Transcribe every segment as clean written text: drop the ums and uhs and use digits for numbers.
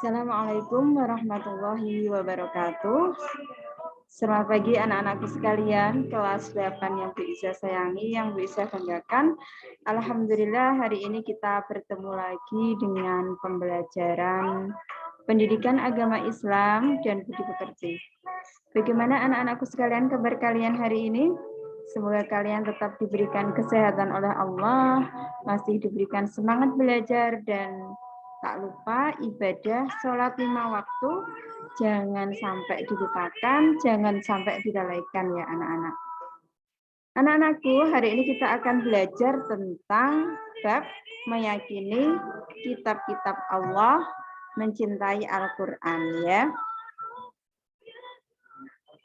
Assalamualaikum warahmatullahi wabarakatuh. Selamat pagi anak-anakku sekalian, kelas 8 yang Bu Isa sayangi, yang Bu Isa banggakan. Alhamdulillah hari ini kita bertemu lagi dengan pembelajaran pendidikan agama Islam dan budi pekerti. Bagaimana anak-anakku sekalian kabar kalian hari ini? Semoga kalian tetap diberikan kesehatan oleh Allah, masih diberikan semangat belajar, dan tak lupa ibadah sholat 5 waktu, jangan sampai dilupakan, jangan sampai dilalaikan ya anak-anak. Anak-anakku, hari ini kita akan belajar tentang bab meyakini kitab-kitab Allah, mencintai Al-Quran ya.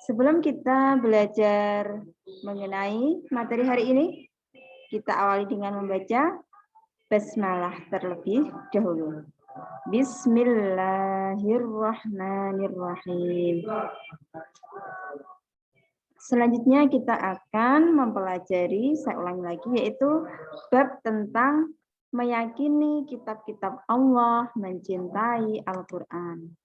Sebelum kita belajar mengenai materi hari ini, kita awali dengan membaca basmalah terlebih dahulu. Bismillahirrahmanirrahim. Selanjutnya kita akan mempelajari, saya ulangi lagi, yaitu bab tentang meyakini kitab-kitab Allah, mencintai Al-Quran.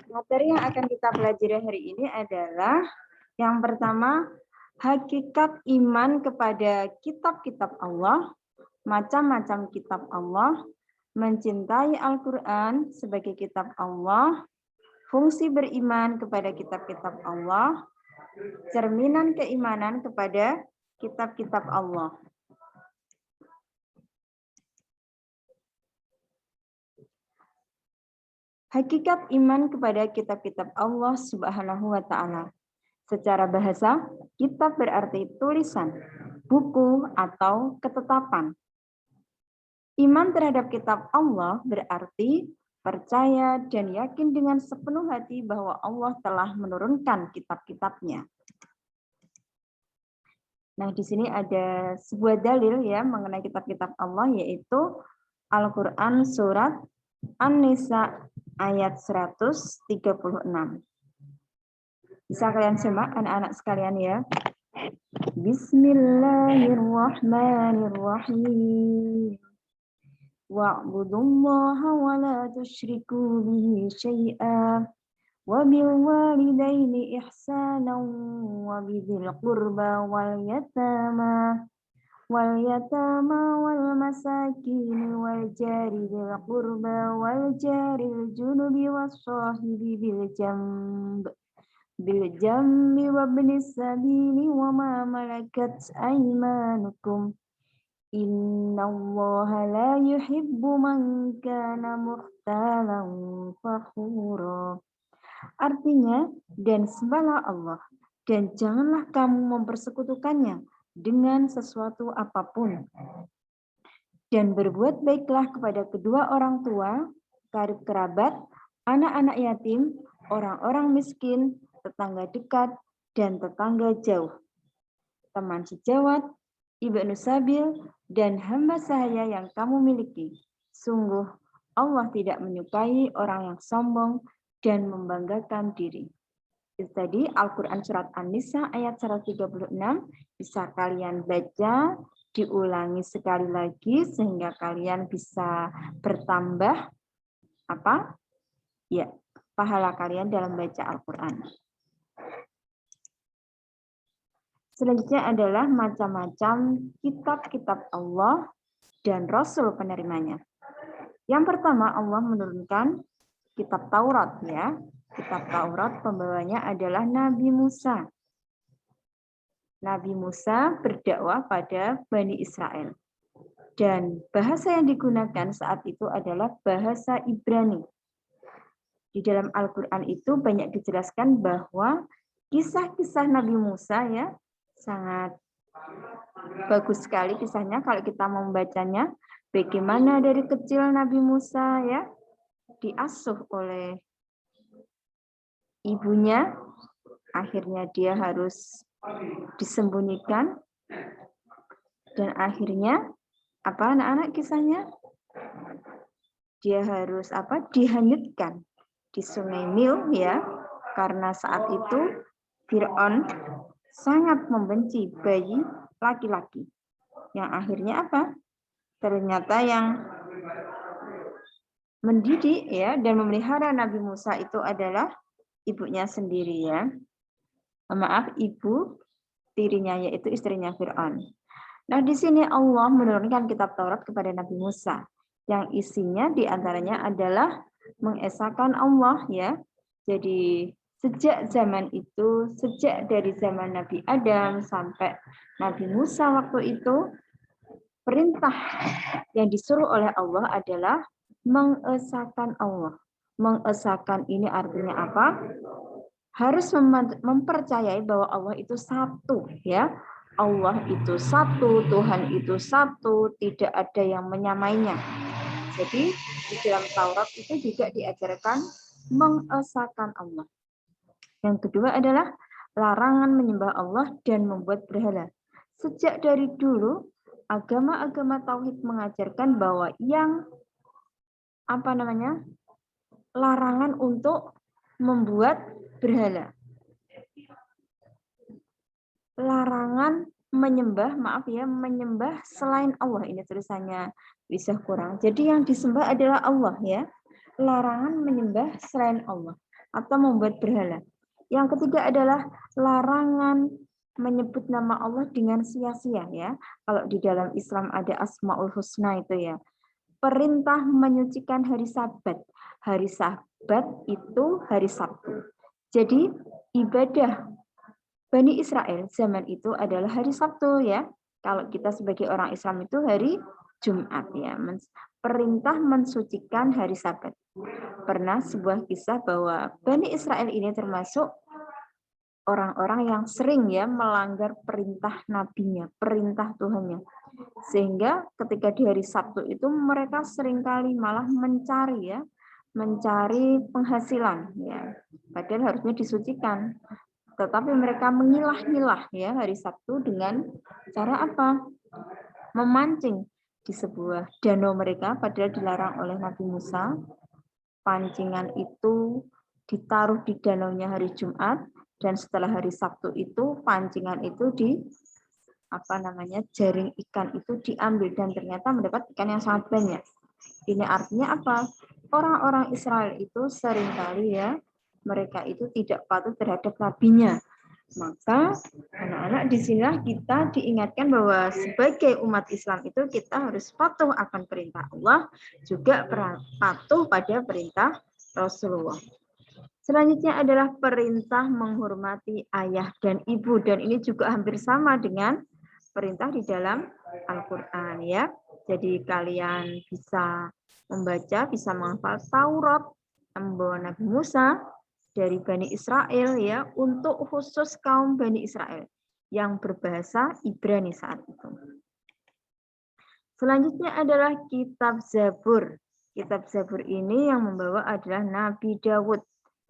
Materi yang akan kita pelajari hari ini adalah yang pertama, hakikat iman kepada kitab-kitab Allah, macam-macam kitab Allah, mencintai Al-Quran sebagai kitab Allah, fungsi beriman kepada kitab-kitab Allah, cerminan keimanan kepada kitab-kitab Allah. Hakikat iman kepada kitab-kitab Allah Subhanahu wa Ta'ala. Secara bahasa, kitab berarti tulisan, buku, atau ketetapan. Iman terhadap kitab Allah berarti percaya dan yakin dengan sepenuh hati bahwa Allah telah menurunkan kitab-kitabnya. Nah, di sini ada sebuah dalil ya mengenai kitab-kitab Allah, yaitu Al-Quran surat An-Nisa ayat 136. Bisa kalian simak anak-anak sekalian ya. Bismillahirrahmanirrahim. Wa'budullaha wa la tusyriku bihi syai'a wa bil walidaini ihsanan wa bidzil qurba wal yatama wal masakin wal jari bil qurba wal jaril junubi was sahibi bil jambi wa ibnis sabili wa ma malakat aymanukum innallaha la yuhibbu man kana mukhtalan fakhura. Artinya, dan sembahlah Allah dan janganlah kamu mempersekutukannya dengan sesuatu apapun. Dan berbuat baiklah kepada kedua orang tua, karib kerabat, anak-anak yatim, orang-orang miskin, tetangga dekat, dan tetangga jauh, teman sejawat, ibnu sabil, dan hamba sahaya yang kamu miliki. Sungguh, Allah tidak menyukai orang yang sombong dan membanggakan diri. Itu tadi Al-Quran surat An-Nisa ayat 136, bisa kalian baca, diulangi sekali lagi sehingga kalian bisa bertambah apa? Ya, pahala kalian dalam baca Al-Quran. Selanjutnya adalah macam-macam kitab-kitab Allah dan Rasul penerimanya. Yang pertama, Allah menurunkan kitab Taurat ya. Kitab Taurat pembawanya adalah Nabi Musa. Nabi Musa berdakwah pada Bani Israel. Dan bahasa yang digunakan saat itu adalah bahasa Ibrani. Di dalam Al-Quran itu banyak dijelaskan bahwa kisah-kisah Nabi Musa ya sangat bagus sekali kisahnya kalau kita mau membacanya. Bagaimana dari kecil Nabi Musa ya diasuh oleh ibunya, akhirnya dia harus disembunyikan, dan akhirnya apa anak-anak kisahnya? Dia harus dihanyutkan di Sungai Nil ya, karena saat itu Fir'aun sangat membenci bayi laki-laki. Yang akhirnya apa? Ternyata yang mendidik ya dan memelihara Nabi Musa itu adalah ibunya sendiri ya. Maaf, ibu tirinya yaitu istrinya Fir'aun. Nah, di sini Allah menurunkan kitab Taurat kepada Nabi Musa yang isinya diantaranya adalah mengesahkan Allah ya. Jadi sejak zaman itu, sejak dari zaman Nabi Adam sampai Nabi Musa waktu itu, perintah yang disuruh oleh Allah adalah mengesahkan Allah. Mengesahkan ini artinya apa? Harus mempercayai bahwa Allah itu satu ya. Allah itu satu, Tuhan itu satu, tidak ada yang menyamainya. Jadi di dalam Taurat itu juga diajarkan mengesahkan Allah. Yang kedua adalah larangan menyembah Allah dan membuat berhala. Sejak dari dulu agama-agama tauhid mengajarkan bahwa yang larangan untuk membuat berhala. Larangan menyembah, menyembah selain Allah. Ini tulisannya bisa kurang. Jadi yang disembah adalah Allah ya. Larangan menyembah selain Allah atau membuat berhala. Yang ketiga adalah larangan menyebut nama Allah dengan sia-sia ya. Kalau di dalam Islam ada Asmaul Husna itu ya. Perintah menyucikan hari Sabat. Hari Sabat itu hari Sabtu. Jadi ibadah Bani Israel zaman itu adalah hari Sabtu ya. Kalau kita sebagai orang Islam itu hari Jumat ya. Perintah mensucikan hari Sabat. Pernah sebuah kisah bahwa Bani Israel ini termasuk orang-orang yang sering ya melanggar perintah nabinya, perintah Tuhannya. Sehingga ketika di hari Sabtu itu mereka seringkali malah mencari penghasilan ya. Padahal harusnya disucikan. Tetapi mereka mengilah-ngilah ya hari Sabtu dengan cara apa? Memancing di sebuah danau mereka, padahal dilarang oleh Nabi Musa. Pancingan itu ditaruh di danaunya hari Jumat, dan setelah hari Sabtu itu pancingan itu jaring ikan itu diambil dan ternyata mendapat ikan yang sangat banyak. Ini artinya apa? Orang-orang Israel itu seringkali ya mereka itu tidak patuh terhadap nabinya. Maka anak-anak di sinilah kita diingatkan bahwa sebagai umat Islam itu kita harus patuh akan perintah Allah, juga patuh pada perintah Rasulullah. Selanjutnya adalah perintah menghormati ayah dan ibu, dan ini juga hampir sama dengan perintah di dalam Al-Qur'an ya. Jadi kalian bisa membaca, bisa menghafal Taurat yang membawa Nabi Musa dari Bani Israel ya, untuk khusus kaum Bani Israel yang berbahasa Ibrani saat itu. Selanjutnya adalah kitab Zabur. Kitab Zabur ini yang membawa adalah Nabi Dawud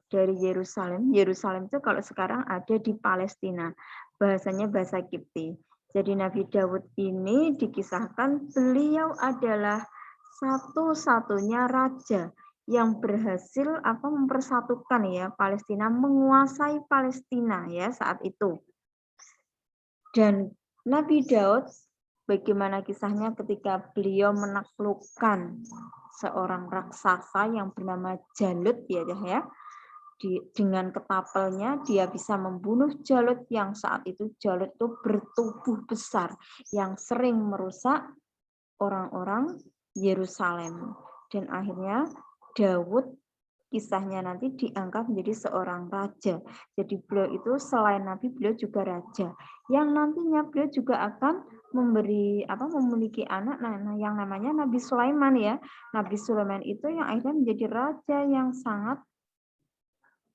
dari Yerusalem. Yerusalem itu kalau sekarang ada di Palestina. Bahasanya bahasa Kipti. Jadi Nabi Dawud ini dikisahkan beliau adalah satu-satunya raja yang berhasil mempersatukan ya Palestina, menguasai Palestina ya saat itu. Dan Nabi Daud, bagaimana kisahnya ketika beliau menaklukkan seorang raksasa yang bernama Jalut ya. Dengan ketapelnya dia bisa membunuh Jalut yang saat itu Jalut itu bertubuh besar yang sering merusak orang-orang Yerusalem. Dan akhirnya Daud kisahnya nanti diangkat menjadi seorang raja. Jadi beliau itu selain nabi, beliau juga raja. Yang nantinya beliau juga akan memiliki anak yang namanya Nabi Sulaiman ya. Nabi Sulaiman itu yang akhirnya menjadi raja yang sangat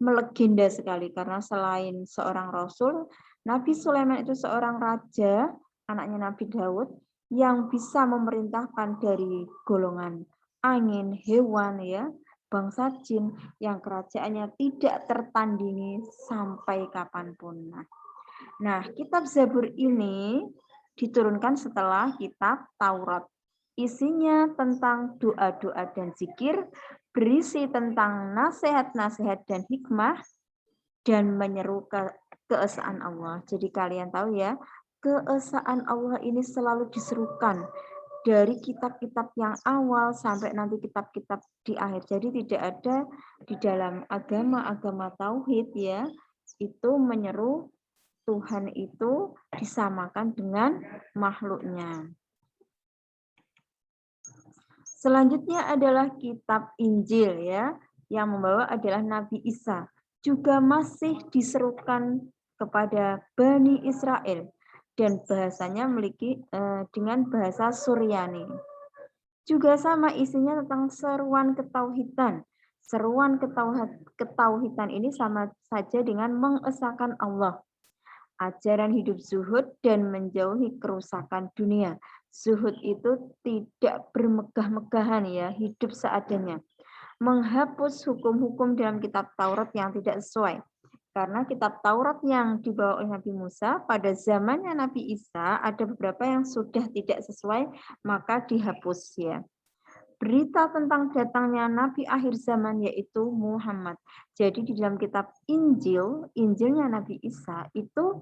melegenda sekali, karena selain seorang rasul, Nabi Sulaiman itu seorang raja, anaknya Nabi Daud, yang bisa memerintahkan dari golongan angin, hewan ya, bangsa jin, yang kerajaannya tidak tertandingi sampai kapanpun. Nah, kitab Zabur ini diturunkan setelah kitab Taurat. Isinya tentang doa-doa dan zikir, berisi tentang nasihat-nasihat dan hikmah, dan menyeru keesaan Allah. Jadi kalian tahu ya, keesaan Allah ini selalu diserukan dari kitab-kitab yang awal sampai nanti kitab-kitab di akhir. Jadi tidak ada di dalam agama tauhid ya, itu menyeru Tuhan itu disamakan dengan makhluknya. Selanjutnya adalah kitab Injil ya, yang membawa adalah Nabi Isa. Juga masih diserukan kepada Bani Israel dan bahasanya memiliki dengan bahasa Suryani. Juga sama isinya tentang seruan ketauhidan. Seruan ketauhidan ini sama saja dengan mengesahkan Allah. Ajaran hidup zuhud dan menjauhi kerusakan dunia. Zuhud itu tidak bermegah-megahan ya, hidup seadanya. Menghapus hukum-hukum dalam kitab Taurat yang tidak sesuai. Karena kitab Taurat yang dibawa oleh Nabi Musa pada zamannya Nabi Isa ada beberapa yang sudah tidak sesuai, maka dihapus ya. Berita tentang datangnya Nabi akhir zaman yaitu Muhammad. Jadi di dalam kitab Injilnya Nabi Isa itu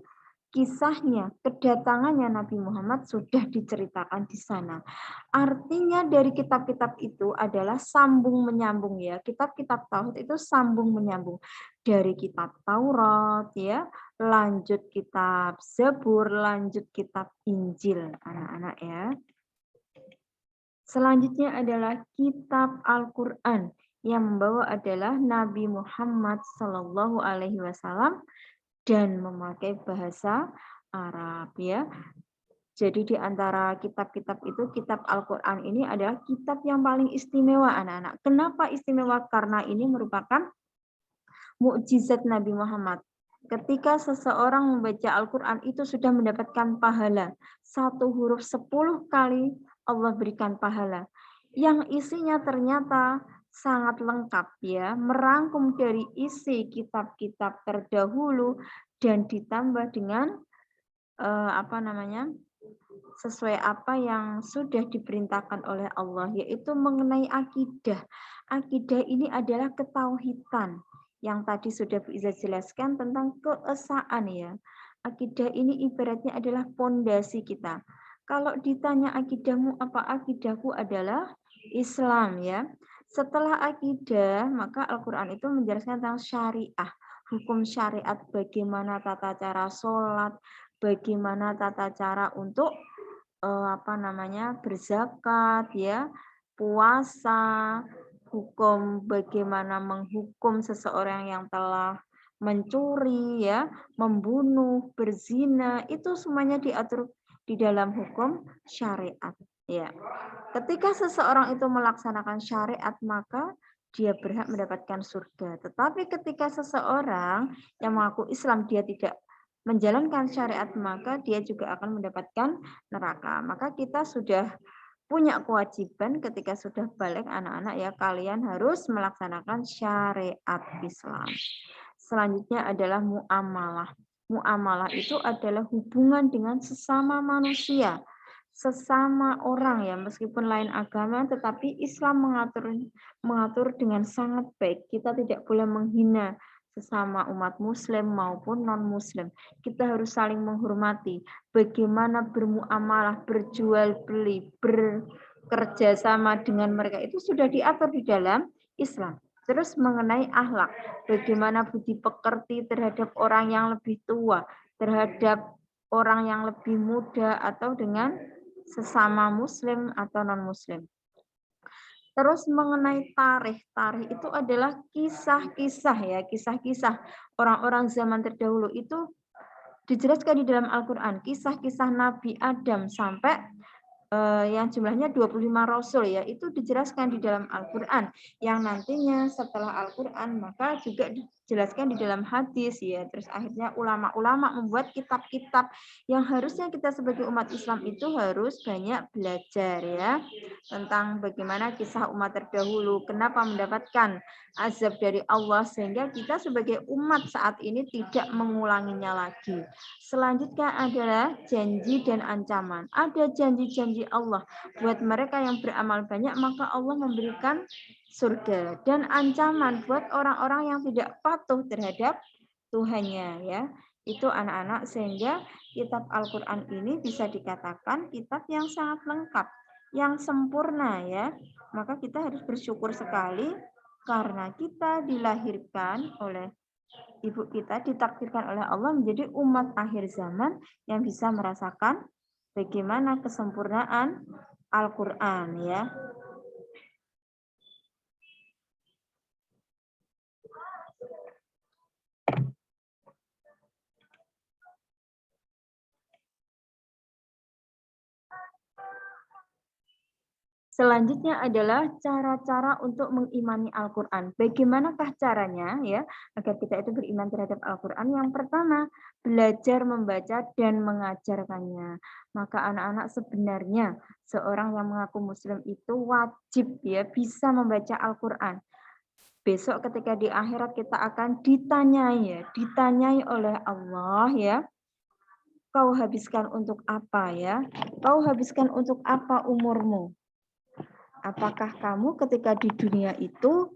kisahnya, kedatangannya Nabi Muhammad sudah diceritakan di sana. Artinya dari kitab-kitab itu adalah sambung menyambung ya. Kitab-kitab Tauhid itu sambung menyambung. Dari kitab Taurat ya, lanjut kitab Zabur, lanjut kitab Injil, anak-anak ya. Selanjutnya adalah kitab Al-Quran yang membawa adalah Nabi Muhammad Sallallahu Alaihi Wasallam dan memakai bahasa Arab ya. Jadi di antara kitab-kitab itu kitab Al-Quran ini adalah kitab yang paling istimewa anak-anak. Kenapa istimewa? Karena ini merupakan mukjizat Nabi Muhammad. Ketika seseorang membaca Al-Quran itu sudah mendapatkan pahala. 1 huruf 10 kali Allah berikan pahala. Yang isinya ternyata sangat lengkap ya, merangkum dari isi kitab-kitab terdahulu dan ditambah dengan sesuai apa yang sudah diperintahkan oleh Allah, yaitu mengenai akidah. Akidah ini adalah ketauhidan yang tadi sudah Bu Iza jelaskan tentang keesaan ya. Akidah ini ibaratnya adalah pondasi kita. Kalau ditanya akidahmu apa, akidahku adalah Islam ya. Setelah akidah, maka Al-Quran itu menjelaskan tentang syariah, hukum syariat, bagaimana tata cara sholat, bagaimana tata cara untuk berzakat ya, puasa, hukum bagaimana menghukum seseorang yang telah mencuri ya, membunuh, berzina, itu semuanya diatur di dalam hukum syariat ya. Ketika seseorang itu melaksanakan syariat maka dia berhak mendapatkan surga. Tetapi ketika seseorang yang mengaku Islam dia tidak menjalankan syariat maka dia juga akan mendapatkan neraka. Maka kita sudah punya kewajiban ketika sudah balik anak-anak ya, kalian harus melaksanakan syariat Islam. Selanjutnya adalah muamalah. Muamalah itu adalah hubungan dengan sesama manusia, sesama orang ya, meskipun lain agama tetapi Islam mengatur dengan sangat baik. Kita tidak boleh menghina sesama umat muslim maupun non-muslim. Kita harus saling menghormati. Bagaimana bermuamalah, berjual beli, bekerja sama dengan mereka itu sudah diatur di dalam Islam. Terus mengenai akhlak, bagaimana budi pekerti terhadap orang yang lebih tua, terhadap orang yang lebih muda atau dengan sesama muslim atau non-muslim. Terus mengenai tarikh itu adalah kisah-kisah ya, kisah-kisah orang-orang zaman terdahulu itu dijelaskan di dalam Al-Quran, kisah-kisah Nabi Adam sampai yang jumlahnya 25 rasul ya, itu dijelaskan di dalam Al-Quran, yang nantinya setelah Al-Quran maka juga dijelaskan di dalam hadis ya. Terus akhirnya ulama-ulama membuat kitab-kitab yang harusnya kita sebagai umat Islam itu harus banyak belajar ya, tentang bagaimana kisah umat terdahulu, kenapa mendapatkan azab dari Allah, sehingga kita sebagai umat saat ini tidak mengulanginya lagi. Selanjutnya adalah janji dan ancaman. Ada janji-janji Allah buat mereka yang beramal banyak, maka Allah memberikan surga. Dan ancaman buat orang-orang yang tidak patuh terhadap Tuhannya ya. Itu anak-anak, sehingga kitab Al-Quran ini bisa dikatakan kitab yang sangat lengkap, yang sempurna ya. Maka kita harus bersyukur sekali karena kita dilahirkan oleh ibu kita, ditakdirkan oleh Allah menjadi umat akhir zaman yang bisa merasakan bagaimana kesempurnaan Al-Quran ya. Selanjutnya adalah cara-cara untuk mengimani Al-Quran. Bagaimanakah caranya ya agar kita itu beriman terhadap Al-Quran? Yang pertama, belajar membaca dan mengajarkannya. Maka anak-anak, sebenarnya seorang yang mengaku Muslim itu wajib ya bisa membaca Al-Quran. Besok ketika di akhirat kita akan ditanyai oleh Allah ya. Kau habiskan untuk apa ya? Kau habiskan untuk apa umurmu? Apakah kamu ketika di dunia itu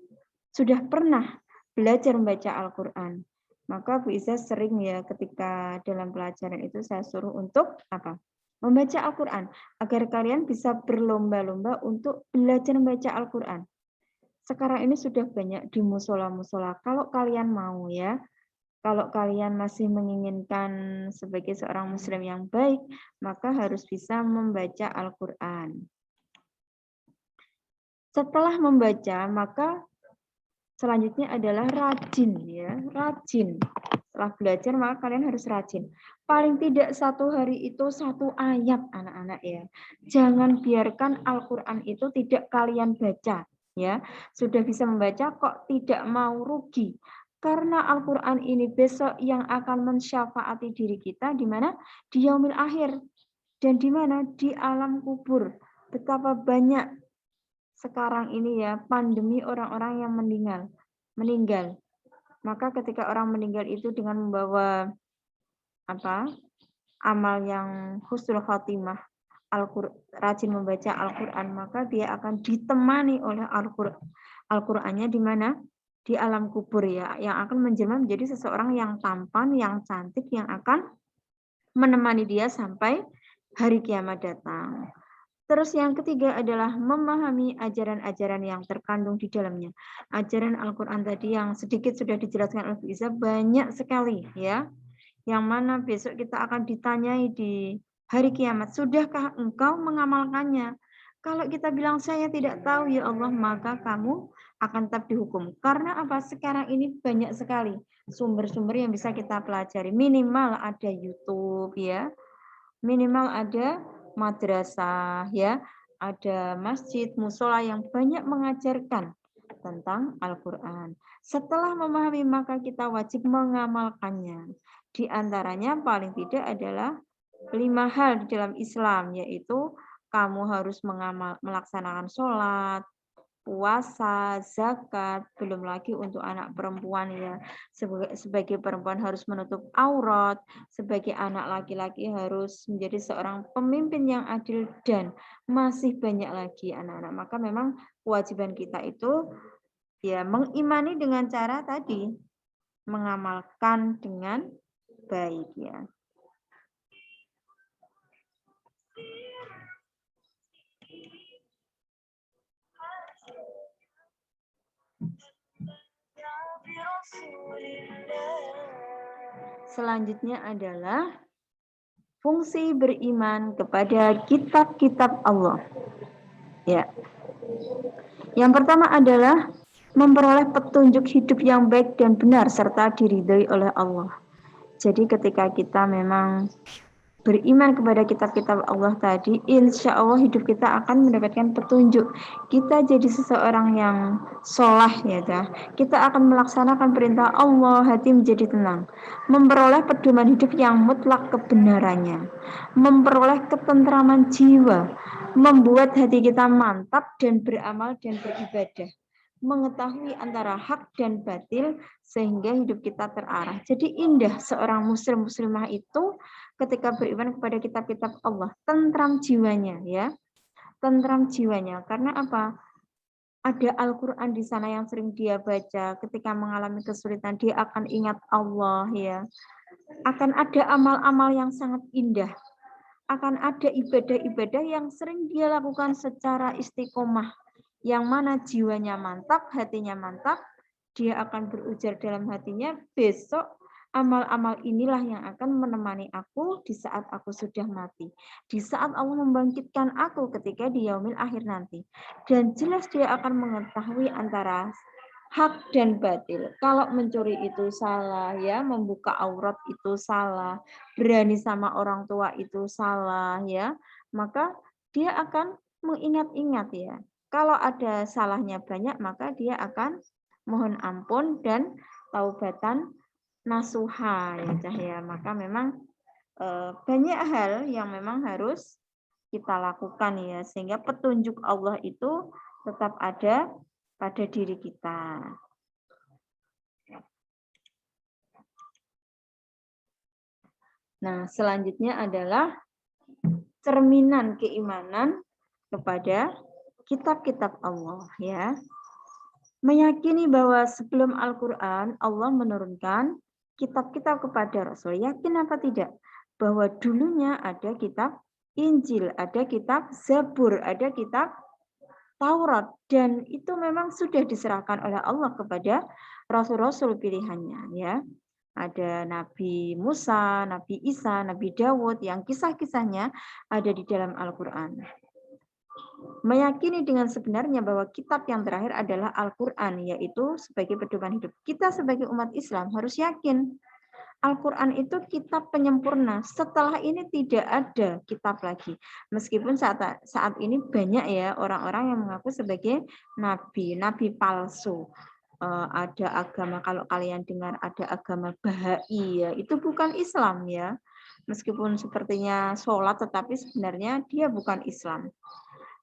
sudah pernah belajar membaca Al-Quran? Maka Bu Iza sering ya ketika dalam pelajaran itu saya suruh untuk apa? Membaca Al-Quran. Agar kalian bisa berlomba-lomba untuk belajar membaca Al-Quran. Sekarang ini sudah banyak di musola-musola. Kalau kalian mau ya, kalau kalian masih menginginkan sebagai seorang muslim yang baik, maka harus bisa membaca Al-Quran. Setelah membaca, maka selanjutnya adalah rajin ya, rajin. Setelah belajar maka kalian harus rajin. Paling tidak satu hari itu satu ayat anak-anak ya. Jangan biarkan Al-Quran itu tidak kalian baca ya. Sudah bisa membaca kok tidak mau rugi. Karena Al-Quran ini besok yang akan mensyafaati diri kita di mana? Di yaumil akhir. Dan di mana? Di alam kubur. Betapa banyak sekarang ini ya pandemi orang-orang yang meninggal. Maka ketika orang meninggal itu dengan membawa apa? Amal yang husnul khotimah, rajin membaca Al-Qur'an, maka dia akan ditemani oleh Al-Qur'annya di mana? Di alam kubur ya, yang akan menjelma menjadi seseorang yang tampan, yang cantik, yang akan menemani dia sampai hari kiamat datang. Terus yang ketiga adalah memahami ajaran-ajaran yang terkandung di dalamnya. Ajaran Al-Quran tadi yang sedikit sudah dijelaskan oleh Bu Iza banyak sekali ya. Yang mana besok kita akan ditanyai di hari kiamat. Sudahkah engkau mengamalkannya? Kalau kita bilang saya tidak tahu ya Allah, maka kamu akan tetap dihukum. Karena apa? Sekarang ini banyak sekali sumber-sumber yang bisa kita pelajari. Minimal ada YouTube ya. Minimal ada madrasah ya, ada masjid, musola yang banyak mengajarkan tentang Al-Quran. Setelah memahami maka kita wajib mengamalkannya. Di antaranya paling tidak adalah 5 hal di dalam Islam, yaitu kamu harus melaksanakan sholat, puasa, zakat, belum lagi untuk anak perempuan ya. Sebagai perempuan harus menutup aurat, sebagai anak laki-laki harus menjadi seorang pemimpin yang adil, dan masih banyak lagi anak-anak. Maka memang kewajiban kita itu ya mengimani dengan cara tadi, mengamalkan dengan baik ya. Selanjutnya adalah fungsi beriman kepada kitab-kitab Allah. Ya. Yang pertama adalah memperoleh petunjuk hidup yang baik dan benar serta diridhoi oleh Allah. Jadi ketika kita memang beriman kepada kitab-kitab Allah tadi, insya Allah hidup kita akan mendapatkan petunjuk. Kita jadi seseorang yang sholah ya, kita akan melaksanakan perintah Allah, hati menjadi tenang, memperoleh pedoman hidup yang mutlak kebenarannya, memperoleh ketentraman jiwa, membuat hati kita mantap dan beramal dan beribadah, mengetahui antara hak dan batil sehingga hidup kita terarah. Jadi indah seorang muslim muslimah itu ketika beriman kepada kitab-kitab Allah, tentram jiwanya ya. Tentram jiwanya karena apa? Ada Al-Qur'an di sana yang sering dia baca, ketika mengalami kesulitan dia akan ingat Allah ya. akan ada amal-amal yang sangat indah, akan ada ibadah-ibadah yang sering dia lakukan secara istiqomah, yang mana jiwanya mantap, hatinya mantap, dia akan berujar dalam hatinya, besok amal-amal inilah yang akan menemani aku di saat aku sudah mati, di saat Allah membangkitkan aku ketika di yaumil akhir nanti. Dan jelas dia akan mengetahui antara hak dan batil. Kalau mencuri itu salah, ya, membuka aurat itu salah, berani sama orang tua itu salah, ya, maka dia akan mengingat-ingat, ya. Kalau ada salahnya banyak, maka dia akan mohon ampun dan taubatan nasuha, ya Cahya. Maka memang banyak hal yang memang harus kita lakukan, ya, sehingga petunjuk Allah itu tetap ada pada diri kita. Nah, selanjutnya adalah cerminan keimanan kepada kitab-kitab Allah, ya. Meyakini bahwa sebelum Al-Qur'an Allah menurunkan kitab-kitab kepada Rasul. Yakin apa tidak? Bahwa dulunya ada kitab Injil, ada kitab Zabur, ada kitab Taurat, dan itu memang sudah diserahkan oleh Allah kepada rasul-rasul pilihannya, ya. Ada Nabi Musa, Nabi Isa, Nabi Dawud yang kisah-kisahnya ada di dalam Al-Qur'an. Meyakini dengan sebenarnya bahwa kitab yang terakhir adalah Al-Qur'an, yaitu sebagai pedoman hidup. Kita sebagai umat Islam harus yakin Al-Quran itu kitab penyempurna. Setelah ini tidak ada kitab lagi. Meskipun saat ini banyak ya orang-orang yang mengaku sebagai nabi palsu. Ada agama, kalau kalian dengar ada agama Bahai, ya, itu bukan Islam, ya. Meskipun sepertinya sholat, tetapi sebenarnya dia bukan Islam.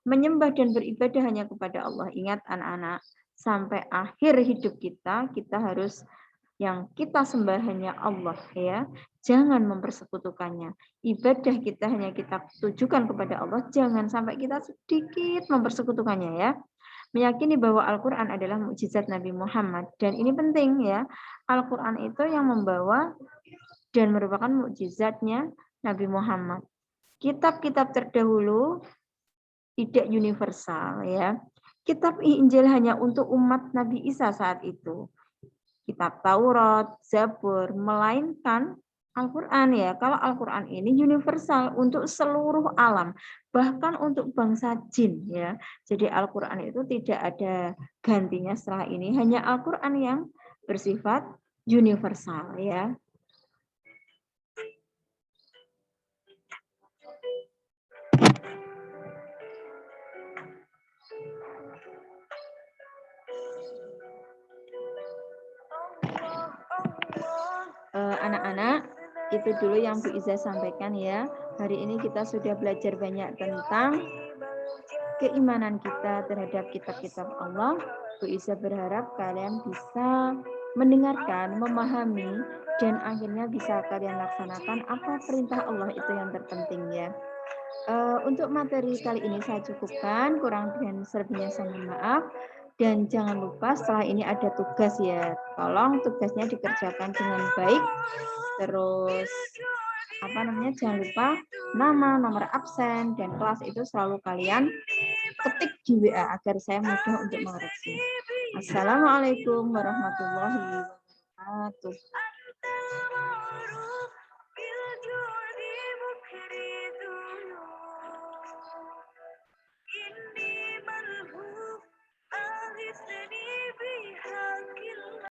Menyembah dan beribadah hanya kepada Allah. Ingat anak-anak, sampai akhir hidup kita harus yang kita sembah hanya Allah, ya. Jangan mempersekutukannya. Ibadah kita hanya kita tujukan kepada Allah, jangan sampai kita sedikit mempersekutukannya, ya. Meyakini bahwa Al-Qur'an adalah mukjizat Nabi Muhammad, dan ini penting, ya. Al-Qur'an itu yang membawa dan merupakan mukjizatnya Nabi Muhammad. Kitab-kitab terdahulu tidak universal, ya. Kitab Injil hanya untuk umat Nabi Isa saat itu. Kitab Taurat, Zabur, melainkan Al-Quran, ya. Kalau Al-Quran ini universal untuk seluruh alam, bahkan untuk bangsa jin, ya. Jadi Al-Quran itu tidak ada gantinya setelah ini, hanya Al-Quran yang bersifat universal, ya. Anak-anak, itu dulu yang Bu Iza sampaikan, ya. Hari ini kita sudah belajar banyak tentang keimanan kita terhadap kitab-kitab Allah. Bu Iza berharap kalian bisa mendengarkan, memahami, dan akhirnya bisa kalian laksanakan apa perintah Allah itu yang terpenting, ya. Untuk materi kali ini saya cukupkan, kurang dan selebihnya saya mohon maaf. Dan jangan lupa setelah ini ada tugas, ya. Tolong tugasnya dikerjakan dengan baik. Terus jangan lupa nama, nomor absen, dan kelas itu selalu kalian ketik di WA agar saya mudah untuk mengoreksi. Assalamualaikum warahmatullahi wabarakatuh.